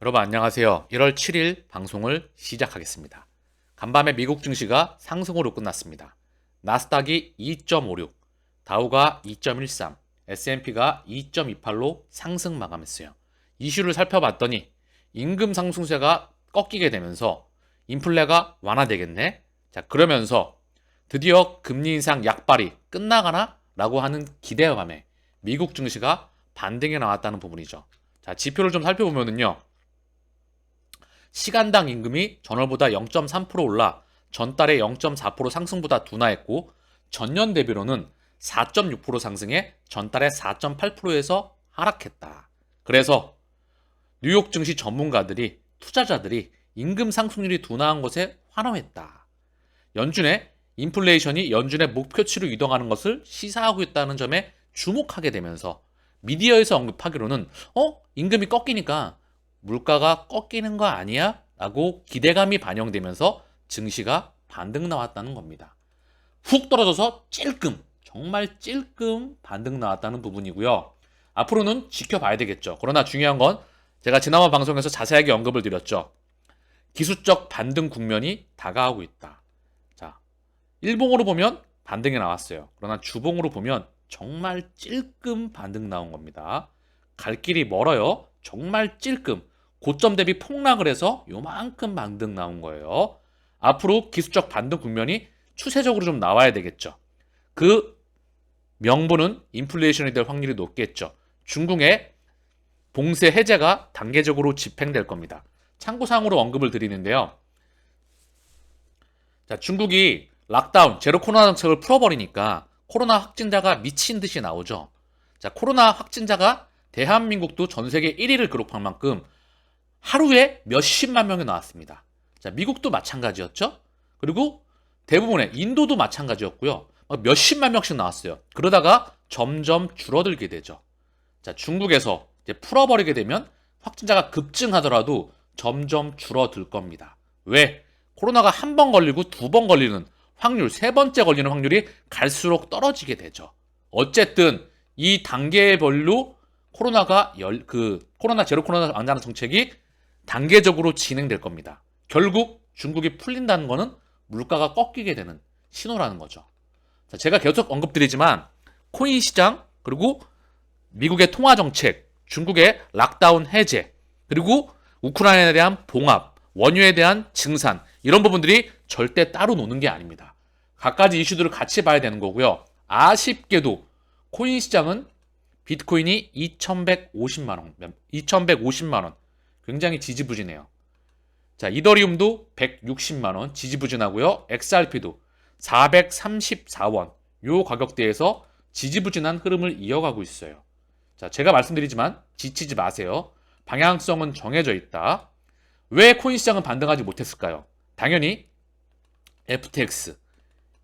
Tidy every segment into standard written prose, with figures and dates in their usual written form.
여러분 안녕하세요. 1월 7일 방송을 시작하겠습니다. 간밤에 미국 증시가 상승으로 끝났습니다. 나스닥이 2.56, 다우가 2.13, S&P가 2.28로 상승 마감했어요. 이슈를 살펴봤더니 임금 상승세가 꺾이게 되면서 인플레가 완화되겠네. 자, 그러면서 드디어 금리 인상 약발이 끝나가나? 라고 하는 기대와 밤에 미국 증시가 반등에 나왔다는 부분이죠. 자, 지표를 좀 살펴보면은요. 시간당 임금이 전월보다 0.3% 올라 전달에 0.4% 상승보다 둔화했고 전년 대비로는 4.6% 상승해 전달에 4.8%에서 하락했다. 그래서 뉴욕 증시 전문가들이 투자자들이 임금 상승률이 둔화한 것에 환호했다. 연준의 인플레이션이 연준의 목표치로 이동하는 것을 시사하고 있다는 점에 주목하게 되면서 미디어에서 언급하기로는 임금이 꺾이니까 물가가 꺾이는 거 아니야? 라고 기대감이 반영되면서 증시가 반등 나왔다는 겁니다. 훅 떨어져서 찔끔, 정말 찔끔 반등 나왔다는 부분이고요. 앞으로는 지켜봐야 되겠죠. 그러나 중요한 건 제가 지난번 방송에서 자세하게 언급을 드렸죠. 기술적 반등 국면이 다가오고 있다. 자, 일봉으로 보면 반등이 나왔어요. 그러나 주봉으로 보면 정말 찔끔 반등 나온 겁니다. 갈 길이 멀어요. 정말 찔끔. 고점 대비 폭락을 해서 요만큼 반등 나온 거예요. 앞으로 기술적 반등 국면이 추세적으로 좀 나와야 되겠죠. 그 명분은 인플레이션이 될 확률이 높겠죠. 중국의 봉쇄 해제가 단계적으로 집행될 겁니다. 참고사항으로 언급을 드리는데요. 자, 중국이 락다운, 제로 코로나 정책을 풀어버리니까 코로나 확진자가 미친 듯이 나오죠. 자, 코로나 확진자가 대한민국도 전 세계 1위를 기록할 만큼 하루에 몇십만 명이 나왔습니다. 자, 미국도 마찬가지였죠. 그리고 대부분의 인도도 마찬가지였고요. 몇십만 명씩 나왔어요. 그러다가 점점 줄어들게 되죠. 자, 중국에서 이제 풀어버리게 되면 확진자가 급증하더라도 점점 줄어들 겁니다. 왜? 코로나가 한 번 걸리고 두 번 걸리는 확률, 세 번째 걸리는 확률이 갈수록 떨어지게 되죠. 어쨌든 이 단계별로 코로나 제로 코로나 완화하는 정책이 단계적으로 진행될 겁니다. 결국 중국이 풀린다는 것은 물가가 꺾이게 되는 신호라는 거죠. 자, 제가 계속 언급드리지만 코인 시장 그리고 미국의 통화 정책, 중국의 락다운 해제, 그리고 우크라이나에 대한 봉합, 원유에 대한 증산 이런 부분들이 절대 따로 노는 게 아닙니다. 각가지 이슈들을 같이 봐야 되는 거고요. 아쉽게도 코인 시장은 비트코인이 2,150만 원, 굉장히 지지부진해요. 자, 이더리움도 160만 원 지지부진하고요. XRP도 434원 요 가격대에서 지지부진한 흐름을 이어가고 있어요. 자, 제가 말씀드리지만 지치지 마세요. 방향성은 정해져 있다. 왜 코인 시장은 반등하지 못했을까요? 당연히 FTX,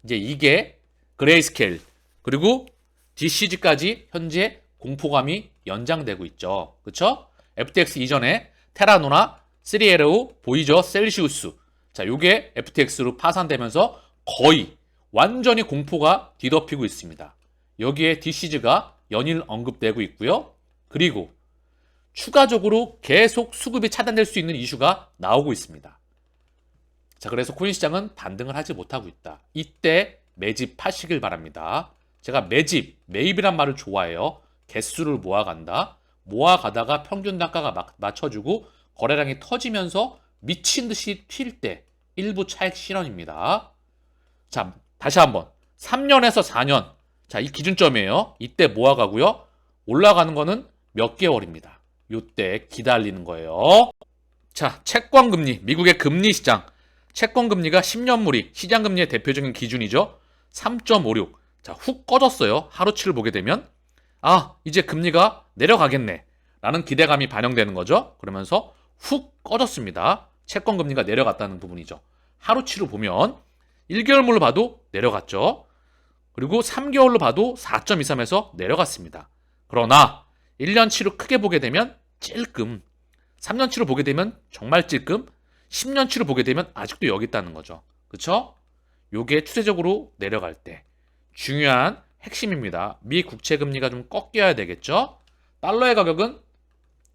이제 이게 그레이스케일, 그리고 DCG까지 현재 공포감이 연장되고 있죠. 그쵸? FTX 이전에 테라노나, 3LO, 보이저, 셀시우스. 자, 요게 FTX로 파산되면서 거의 완전히 공포가 뒤덮이고 있습니다. 여기에 DCG가 연일 언급되고 있고요. 그리고 추가적으로 계속 수급이 차단될 수 있는 이슈가 나오고 있습니다. 자, 그래서 코인 시장은 반등을 하지 못하고 있다. 이때 매집하시길 바랍니다. 제가 매입이란 말을 좋아해요. 개수를 모아간다. 모아가다가 평균 단가가 맞춰주고 거래량이 터지면서 미친 듯이 튈 때 일부 차익 실현입니다. 자, 다시 한번 3년에서 4년. 자, 이 기준점이에요. 이때 모아가고요. 올라가는 거는 몇 개월입니다. 요때 기다리는 거예요. 자, 채권금리, 미국의 금리 시장. 채권금리가 10년물이 시장금리의 대표적인 기준이죠. 3.56. 자, 훅 꺼졌어요. 하루치를 보게 되면. 이제 금리가 내려가겠네. 라는 기대감이 반영되는 거죠. 그러면서 훅 꺼졌습니다. 채권금리가 내려갔다는 부분이죠. 하루치로 보면 1개월물로 봐도 내려갔죠. 그리고 3개월로 봐도 4.23에서 내려갔습니다. 그러나 1년치로 크게 보게 되면 찔끔, 3년치로 보게 되면 정말 찔끔, 10년치로 보게 되면 아직도 여기 있다는 거죠. 그쵸? 요게 추세적으로 내려갈 때 중요한 핵심입니다. 미 국채 금리가 좀 꺾여야 되겠죠? 달러의 가격은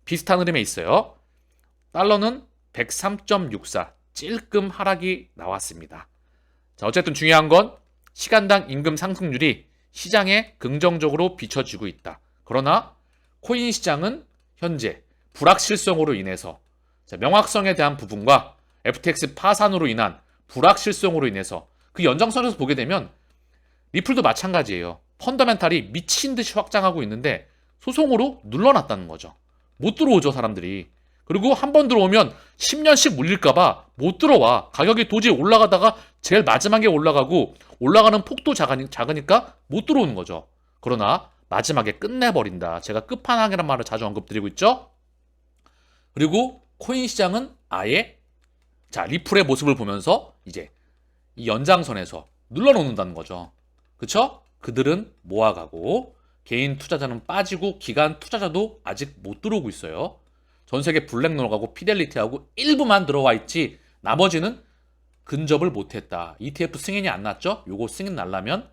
비슷한 흐름에 있어요. 달러는 103.64 찔끔 하락이 나왔습니다. 자, 어쨌든 중요한 건 시간당 임금 상승률이 시장에 긍정적으로 비춰지고 있다. 그러나 코인 시장은 현재 불확실성으로 인해서 명확성에 대한 부분과 FTX 파산으로 인한 불확실성으로 인해서 그 연장선에서 보게 되면 리플도 마찬가지예요. 펀더멘탈이 미친 듯이 확장하고 있는데 소송으로 눌러놨다는 거죠. 못 들어오죠, 사람들이. 그리고 한 번 들어오면 10년씩 물릴까봐 못 들어와. 가격이 도저히 올라가다가 제일 마지막에 올라가고 올라가는 폭도 작으니까 못 들어오는 거죠. 그러나 마지막에 끝내버린다. 제가 끝판왕이라는 말을 자주 언급드리고 있죠. 그리고 코인 시장은 아예 리플의 모습을 보면서 이제 이 연장선에서 눌러놓는다는 거죠. 그쵸? 그들은 모아가고 개인 투자자는 빠지고 기관 투자자도 아직 못 들어오고 있어요. 전 세계 블랙록하고 피델리티하고 일부만 들어와 있지 나머지는 근접을 못했다. ETF 승인이 안 났죠? 요거 승인 날라면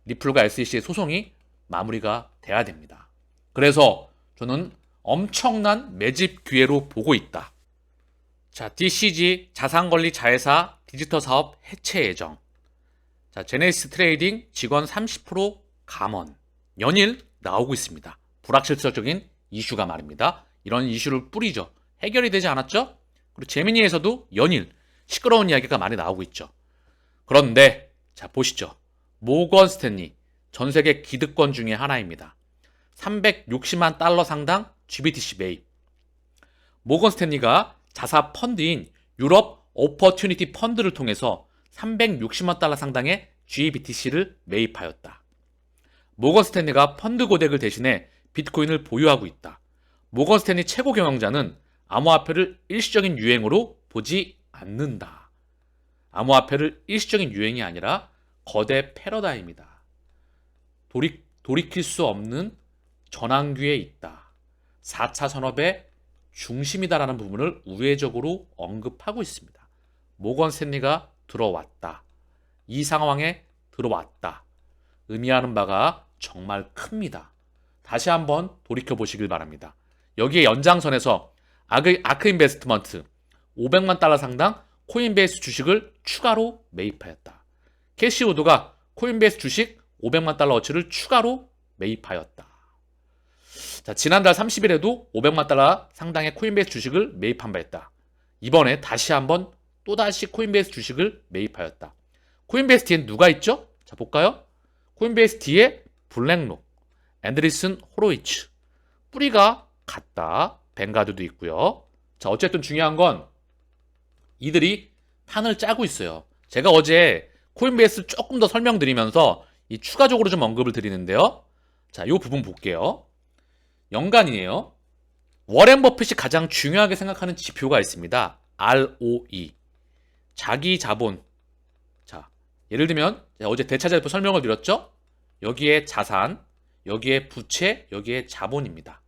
리플과 SEC의 소송이 마무리가 돼야 됩니다. 그래서 저는 엄청난 매집 기회로 보고 있다. 자, DCG 자산관리 자회사 디지털 사업 해체 예정. 자, 제네시스 트레이딩 직원 30% 감원. 연일 나오고 있습니다. 불확실성적인 이슈가 말입니다. 이런 이슈를 뿌리죠. 해결이 되지 않았죠? 그리고 제미니에서도 연일 시끄러운 이야기가 많이 나오고 있죠. 그런데 자, 보시죠. 모건 스탠리 전 세계 기득권 중에 하나입니다. 360만 달러 상당 GBTC 매입. 모건 스탠리가 자사 펀드인 유럽 오퍼튜니티 펀드를 통해서 360만 달러 상당의 GBTC를 매입하였다. 모건 스탠리가 펀드 고객을 대신해 비트코인을 보유하고 있다. 모건 스탠리 최고 경영자는 암호화폐를 일시적인 유행으로 보지 않는다. 암호화폐를 일시적인 유행이 아니라 거대 패러다임이다. 돌이킬 수 없는 전환기에 있다. 4차 산업의 중심이다라는 부분을 우회적으로 언급하고 있습니다. 모건 스탠리가 들어왔다. 이 상황에 들어왔다. 의미하는 바가 정말 큽니다. 다시 한번 돌이켜보시길 바랍니다. 여기에 연장선에서 아크 인베스트먼트 500만 달러 상당 코인베이스 주식을 추가로 매입하였다. 캐시우드가 코인베이스 주식 500만 달러 어치를 추가로 매입하였다. 자, 지난달 30일에도 500만 달러 상당의 코인베이스 주식을 매입한 바 있다. 이번에 다시 한번 또다시 코인베이스 주식을 매입하였다. 코인베이스 뒤엔 누가 있죠? 자, 볼까요? 코인베이스 뒤에 블랙록, 앤드리슨 호로이츠, 뿌리가 같다. 뱅가드도 있고요. 자, 어쨌든 중요한 건 이들이 판을 짜고 있어요. 제가 어제 코인베이스 조금 더 설명드리면서 이 추가적으로 좀 언급을 드리는데요. 자, 이 부분 볼게요. 연간이에요. 워렌 버핏이 가장 중요하게 생각하는 지표가 있습니다. ROE. 자기 자본. 자, 예를 들면 어제 대차제표 설명을 드렸죠? 여기에 자산, 여기에 부채, 여기에 자본입니다.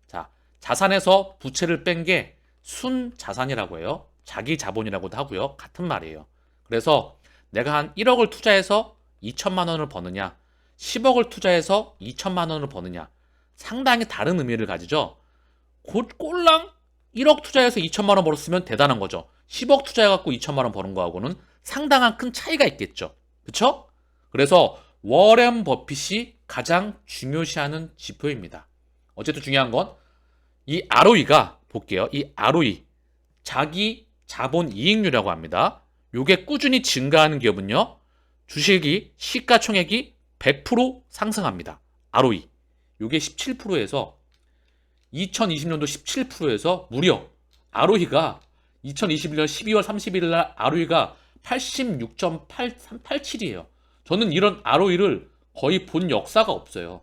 자, 자산에서 부채를 뺀 게 순자산이라고 해요. 자기 자본이라고도 하고요. 같은 말이에요. 그래서 내가 한 1억을 투자해서 2천만 원을 버느냐, 10억을 투자해서 2천만 원을 버느냐, 상당히 다른 의미를 가지죠. 꼴랑 1억 투자해서 2천만 원 벌었으면 대단한 거죠. 10억 투자해갖고 2천만 원 버는 거하고는 상당한 큰 차이가 있겠죠. 그쵸? 그래서 워렌 버핏이 가장 중요시하는 지표입니다. 어쨌든 중요한 건 이 ROE가 볼게요. 이 ROE 자기 자본 이익률이라고 합니다. 요게 꾸준히 증가하는 기업은요. 주식이 시가총액이 100% 상승합니다. ROE. 요게 17%에서 2020년도 17%에서 무려 ROE가 2021년 12월 31일 날 ROE가 86.837이에요. 저는 이런 ROE를 거의 본 역사가 없어요.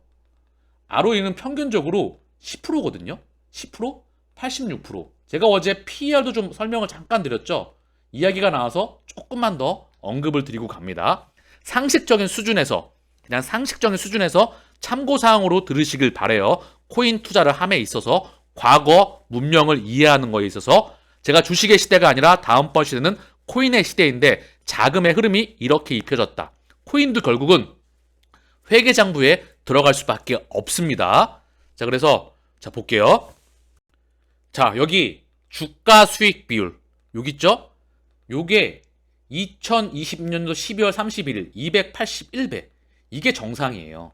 ROE는 평균적으로 10%거든요. 10%? 86%. 제가 어제 PER도 좀 설명을 잠깐 드렸죠. 이야기가 나와서 조금만 더 언급을 드리고 갑니다. 상식적인 수준에서, 그냥 상식적인 수준에서 참고사항으로 들으시길 바래요. 코인 투자를 함에 있어서 과거 문명을 이해하는 거에 있어서 제가 주식의 시대가 아니라 다음번 시대는 코인의 시대인데 자금의 흐름이 이렇게 입혀졌다. 코인도 결국은 회계장부에 들어갈 수밖에 없습니다. 자, 그래서 자 볼게요. 자, 여기 주가 수익 비율 여기 있죠? 요게 2020년도 12월 31일 281배. 이게 정상이에요.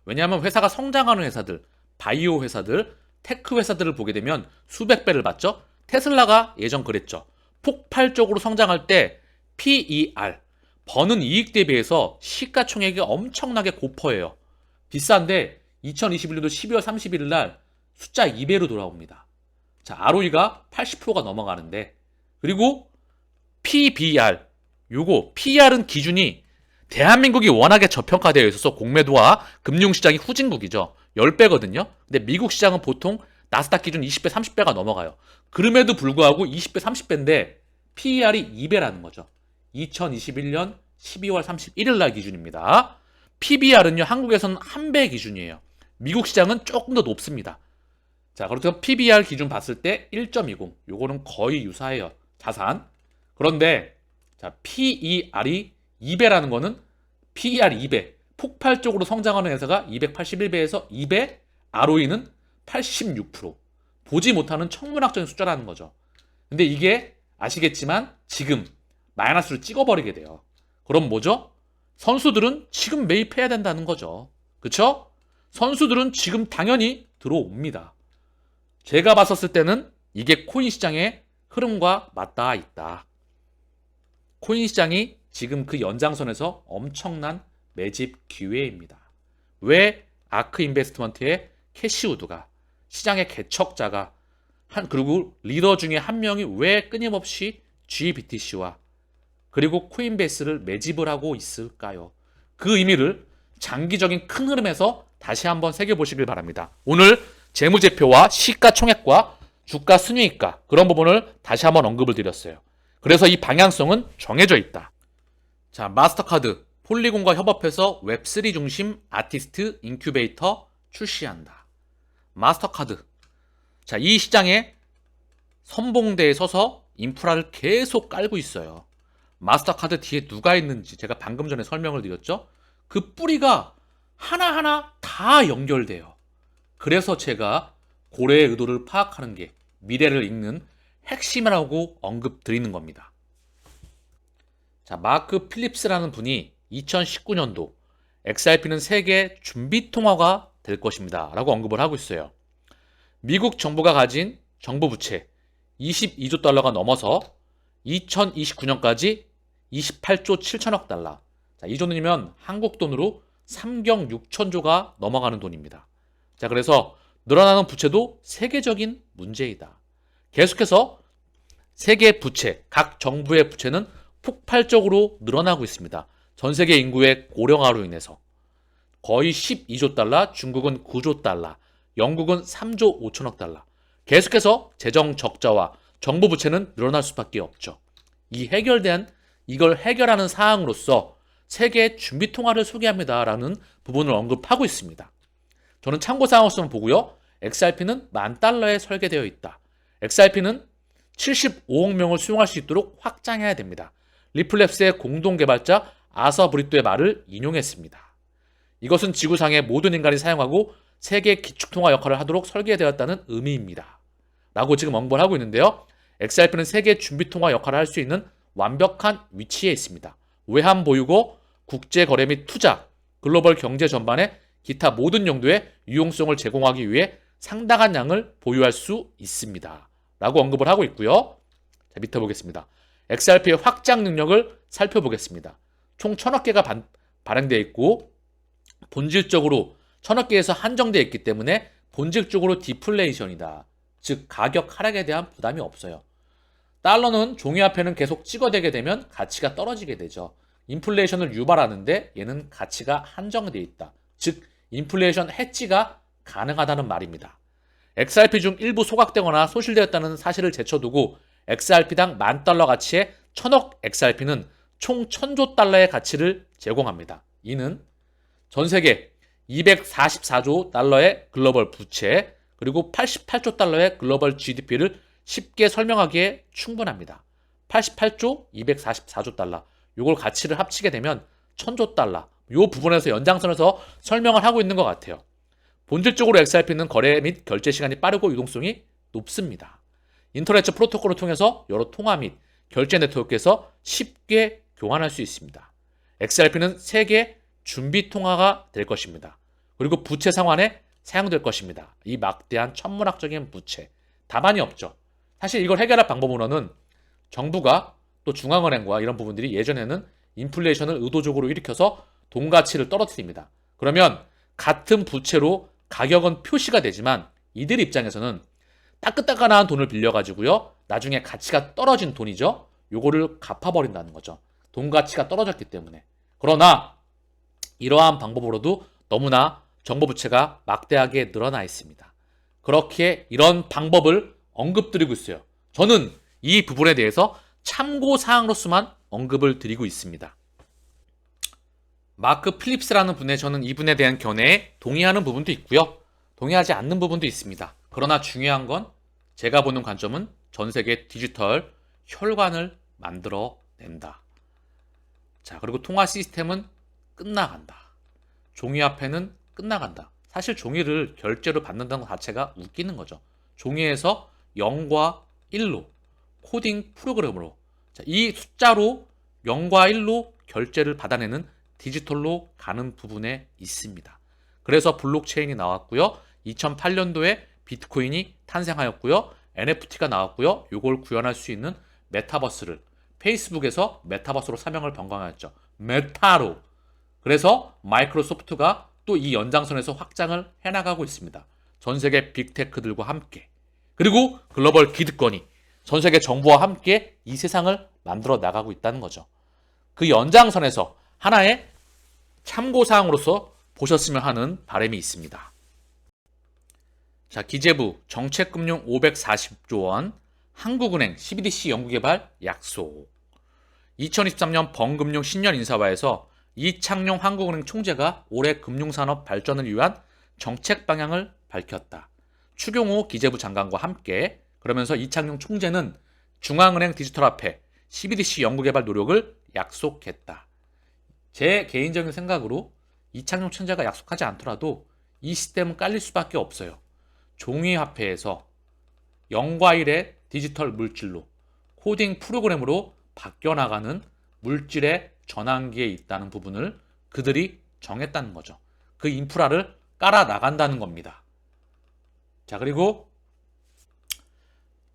왜냐하면 회사가 성장하는 회사들, 바이오 회사들, 테크 회사들을 보게 되면 수백 배를 받죠. 테슬라가 예전 그랬죠. 폭발적으로 성장할 때 PER, 버는 이익 대비해서 시가총액이 엄청나게 고퍼예요. 비싼데 2021년도 12월 31일 날 숫자 2배로 돌아옵니다. 자, ROE가 80%가 넘어가는데, 그리고 PBR, 요거 PER은 기준이 대한민국이 워낙에 저평가되어 있어서 공매도와 금융시장이 후진국이죠. 10배거든요. 근데 미국 시장은 보통 나스닥 기준 20배, 30배가 넘어가요. 그럼에도 불구하고 20배, 30배인데 PER이 2배라는 거죠. 2021년 12월 31일 날 기준입니다. PBR은요, 한국에서는 1배 기준이에요. 미국 시장은 조금 더 높습니다. 자, 그렇다면 PBR 기준 봤을 때 1.20. 요거는 거의 유사해요. 자산. 그런데 자, PER이 2배라는 거는 PER 2배. 폭발적으로 성장하는 회사가 281배에서 2배, ROE는 86%. 보지 못하는 천문학적인 숫자라는 거죠. 근데 이게 아시겠지만 지금 마이너스를 찍어버리게 돼요. 그럼 뭐죠? 선수들은 지금 매입해야 된다는 거죠. 그쵸? 선수들은 지금 당연히 들어옵니다. 제가 봤었을 때는 이게 코인 시장의 흐름과 맞닿아 있다. 코인 시장이 지금 그 연장선에서 엄청난 매집 기회입니다. 왜 아크 인베스트먼트의 캐시우드가, 시장의 개척자가, 그리고 리더 중에 한 명이 왜 끊임없이 GBTC와 그리고 코인베이스를 매집을 하고 있을까요? 그 의미를 장기적인 큰 흐름에서 다시 한번 새겨보시길 바랍니다. 오늘 재무제표와 시가총액과 주가 순이익가, 그런 부분을 다시 한번 언급을 드렸어요. 그래서 이 방향성은 정해져 있다. 자, 마스터카드, 폴리곤과 협업해서 웹3 중심 아티스트 인큐베이터 출시한다. 마스터카드. 자, 이 시장에 선봉대에 서서 인프라를 계속 깔고 있어요. 마스터카드 뒤에 누가 있는지 제가 방금 전에 설명을 드렸죠. 그 뿌리가 하나하나 다 연결돼요. 그래서 제가 고래의 의도를 파악하는 게 미래를 읽는 핵심이라고 언급 드리는 겁니다. 자, 마크 필립스라는 분이 2019년도 XRP는 세계 준비 통화가 될 것입니다 라고 언급을 하고 있어요. 미국 정부가 가진 정부 부채 22조 달러가 넘어서 2029년까지 28조 7천억 달러. 자, 이 정도면 한국 돈으로 3경 6천조가 넘어가는 돈입니다. 자, 그래서 늘어나는 부채도 세계적인 문제이다. 계속해서 세계 부채, 각 정부의 부채는 폭발적으로 늘어나고 있습니다. 전 세계 인구의 고령화로 인해서 거의 12조 달러, 중국은 9조 달러, 영국은 3조 5천억 달러. 계속해서 재정 적자와 정부 부채는 늘어날 수밖에 없죠. 이걸 해결하는 사항으로서 세계 준비 통화를 소개합니다라는 부분을 언급하고 있습니다. 저는 참고사항으로서만 보고요. XRP는 10,000달러에 설계되어 있다. XRP는 75억 명을 수용할 수 있도록 확장해야 됩니다. 리플랩스의 공동 개발자 아서 브리또의 말을 인용했습니다. 이것은 지구상의 모든 인간이 사용하고 세계 기축통화 역할을 하도록 설계되었다는 의미입니다. 라고 지금 언급을 하고 있는데요. XRP는 세계 준비통화 역할을 할 수 있는 완벽한 위치에 있습니다. 외환 보유고, 국제 거래 및 투자, 글로벌 경제 전반에 기타 모든 용도의 유용성을 제공하기 위해 상당한 양을 보유할 수 있습니다. 라고 언급을 하고 있고요. 자, 밑에 보겠습니다. XRP의 확장 능력을 살펴보겠습니다. 총 1,000억 개가 발행되어 있고 본질적으로 1,000억 개에서 한정되어 있기 때문에 본질적으로 디플레이션이다. 즉 가격 하락에 대한 부담이 없어요. 달러는 종이화폐는 계속 찍어대게 되면 가치가 떨어지게 되죠. 인플레이션을 유발하는데 얘는 가치가 한정되어 있다. 즉 인플레이션 해지가 가능하다는 말입니다. XRP 중 일부 소각되거나 소실되었다는 사실을 제쳐두고 XRP당 10,000달러 가치의 1,000억 XRP는 총 1,000조 달러의 가치를 제공합니다. 이는 전 세계 244조 달러의 글로벌 부채 그리고 88조 달러의 글로벌 GDP를 쉽게 설명하기에 충분합니다. 88조 244조 달러 요걸 가치를 합치게 되면 1,000조 달러 요 부분에서 연장선에서 설명을 하고 있는 것 같아요. 본질적으로 XRP는 거래 및 결제 시간이 빠르고 유동성이 높습니다. 인터넷 프로토콜을 통해서 여러 통화 및 결제 네트워크에서 쉽게 교환할 수 있습니다. XRP는 세계 준비 통화가 될 것입니다. 그리고 부채 상환에 사용될 것입니다. 이 막대한 천문학적인 부채. 답안이 없죠. 사실 이걸 해결할 방법으로는 정부가 또 중앙은행과 이런 부분들이 예전에는 인플레이션을 의도적으로 일으켜서 돈 가치를 떨어뜨립니다. 그러면 같은 부채로 가격은 표시가 되지만 이들 입장에서는 따끈따끈한 돈을 빌려가지고요. 나중에 가치가 떨어진 돈이죠. 요거를 갚아버린다는 거죠. 돈 가치가 떨어졌기 때문에. 그러나 이러한 방법으로도 너무나 정부 부채가 막대하게 늘어나 있습니다. 그렇게 이런 방법을 언급드리고 있어요. 저는 이 부분에 대해서 참고사항으로서만 언급을 드리고 있습니다. 마크 필립스라는 분의 저는 이분에 대한 견해에 동의하는 부분도 있고요. 동의하지 않는 부분도 있습니다. 그러나 중요한 건 제가 보는 관점은 전 세계 디지털 혈관을 만들어낸다. 자, 그리고 통화 시스템은 끝나간다. 종이화폐는 끝나간다. 사실 종이를 결제로 받는다는 것 자체가 웃기는 거죠. 종이에서 0과 1로 코딩 프로그램으로 이 숫자로 0과 1로 결제를 받아내는 디지털로 가는 부분에 있습니다. 그래서 블록체인이 나왔고요. 2008년도에 비트코인이 탄생하였고요. NFT가 나왔고요. 이걸 구현할 수 있는 메타버스를 페이스북에서 메타버스로 사명을 변경하였죠. 메타로. 그래서 마이크로소프트가 또 이 연장선에서 확장을 해나가고 있습니다. 전 세계 빅테크들과 함께. 그리고 글로벌 기득권이 전 세계 정부와 함께 이 세상을 만들어 나가고 있다는 거죠. 그 연장선에서 하나의 참고사항으로서 보셨으면 하는 바람이 있습니다. 자, 기재부 정책금융 540조 원, 한국은행 CBDC 연구개발 약속. 2023년 범금융 신년 인사회에서 이창용 한국은행 총재가 올해 금융산업 발전을 위한 정책 방향을 밝혔다. 추경호 기재부 장관과 함께 그러면서 이창용 총재는 중앙은행 디지털화폐 CBDC 연구개발 노력을 약속했다. 제 개인적인 생각으로 이창용 총재가 약속하지 않더라도 이 시스템은 깔릴 수밖에 없어요. 종이화폐에서 0과 1의 디지털 물질로 코딩 프로그램으로 바뀌어나가는 물질의 전환기에 있다는 부분을 그들이 정했다는 거죠. 그 인프라를 깔아 나간다는 겁니다. 자, 그리고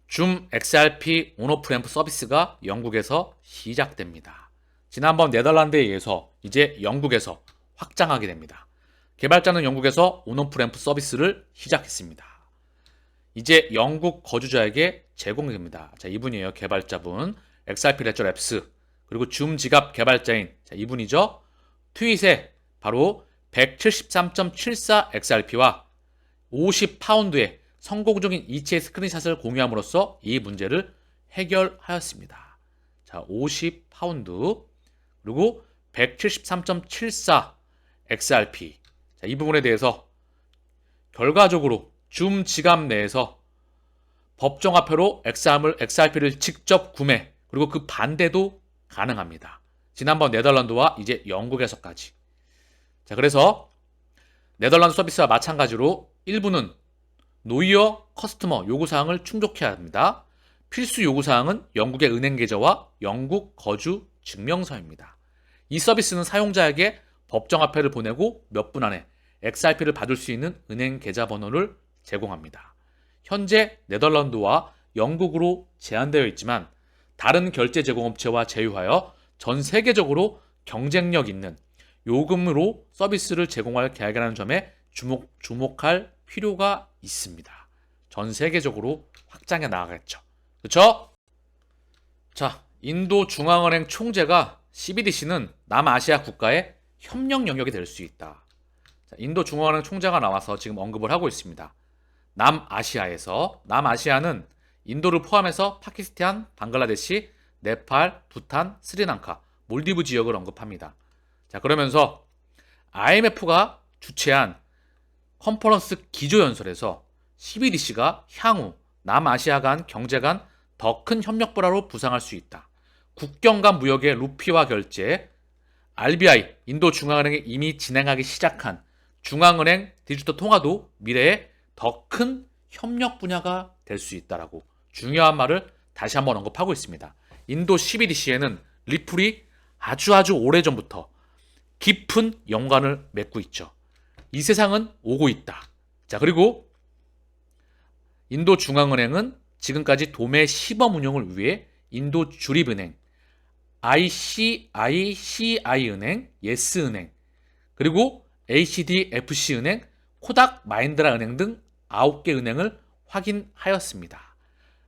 줌 XRP 온오프램프 서비스가 영국에서 시작됩니다. 지난번 네덜란드에 의해서 이제 영국에서 확장하게 됩니다. 개발자는 영국에서 온오프램프 서비스를 시작했습니다. 이제 영국 거주자에게 제공됩니다. 자, 이분이에요. 개발자분. XRP 레저 랩스. 그리고 줌 지갑 개발자인 자, 이분이죠. 트윗에 바로 173.74 XRP와 50파운드의 성공적인 이체 스크린샷을 공유함으로써 이 문제를 해결하였습니다. 자, 50파운드 그리고 173.74 XRP. 자, 이 부분에 대해서 결과적으로 줌 지갑 내에서 법정화폐로 XRP를 직접 구매 그리고 그 반대도 가능합니다. 지난번 네덜란드와 이제 영국에서까지. 자, 그래서 네덜란드 서비스와 마찬가지로 일부는 노이어 커스터머 요구사항을 충족해야 합니다. 필수 요구사항은 영국의 은행 계좌와 영국 거주 증명서입니다. 이 서비스는 사용자에게 법정화폐를 보내고 몇 분 안에 XRP를 받을 수 있는 은행 계좌 번호를 제공합니다. 현재 네덜란드와 영국으로 제한되어 있지만 다른 결제 제공업체와 제휴하여 전 세계적으로 경쟁력 있는 요금으로 서비스를 제공할 계획이라는 점에 주목할 필요가 있습니다. 전 세계적으로 확장해 나가겠죠. 그렇죠? 자, 인도 중앙은행 총재가 CBDC는 남아시아 국가의 협력 영역이 될 수 있다. 자, 인도 중앙은행 총재가 나와서 지금 언급을 하고 있습니다. 남아시아는 인도를 포함해서 파키스탄, 방글라데시, 네팔, 부탄, 스리랑카, 몰디브 지역을 언급합니다. 자, 그러면서 IMF가 주최한 컨퍼런스 기조연설에서 CBDC가 향후 남아시아 간 경제 간 더 큰 협력 불화로 부상할 수 있다. 국경 간 무역의 루피화 결제, RBI, 인도 중앙은행이 이미 진행하기 시작한 중앙은행 디지털 통화도 미래에 더 큰 협력 분야가 될 수 있다라고 중요한 말을 다시 한번 언급하고 있습니다. 인도 CBDC에는 리플이 아주 오래전부터 깊은 연관을 맺고 있죠. 이 세상은 오고 있다. 자, 그리고 인도 중앙은행은 지금까지 도매 시범 운영을 위해 인도 주립은행, ICICI 은행, 예스은행, 그리고 HDFC은행, 코닥 마힌드라 은행 등 9개 은행을 확인하였습니다.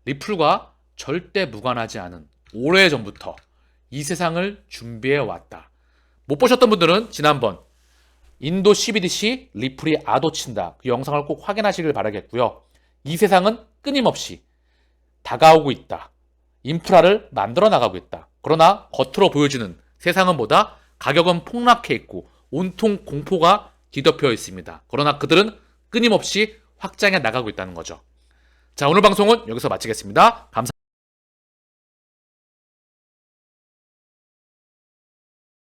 리플과 절대 무관하지 않은 오래전부터 이 세상을 준비해 왔다. 못 보셨던 분들은 지난번 인도 CBDC 리플이 아도친다 그 영상을 꼭 확인하시길 바라겠고요. 이 세상은 끊임없이 다가오고 있다. 인프라를 만들어 나가고 있다. 그러나 겉으로 보여지는 세상은 보다 가격은 폭락해 있고 온통 공포가 뒤덮여 있습니다. 그러나 그들은 끊임없이 확장해 나가고 있다는 거죠. 자, 오늘 방송은 여기서 마치겠습니다. 감사합니다.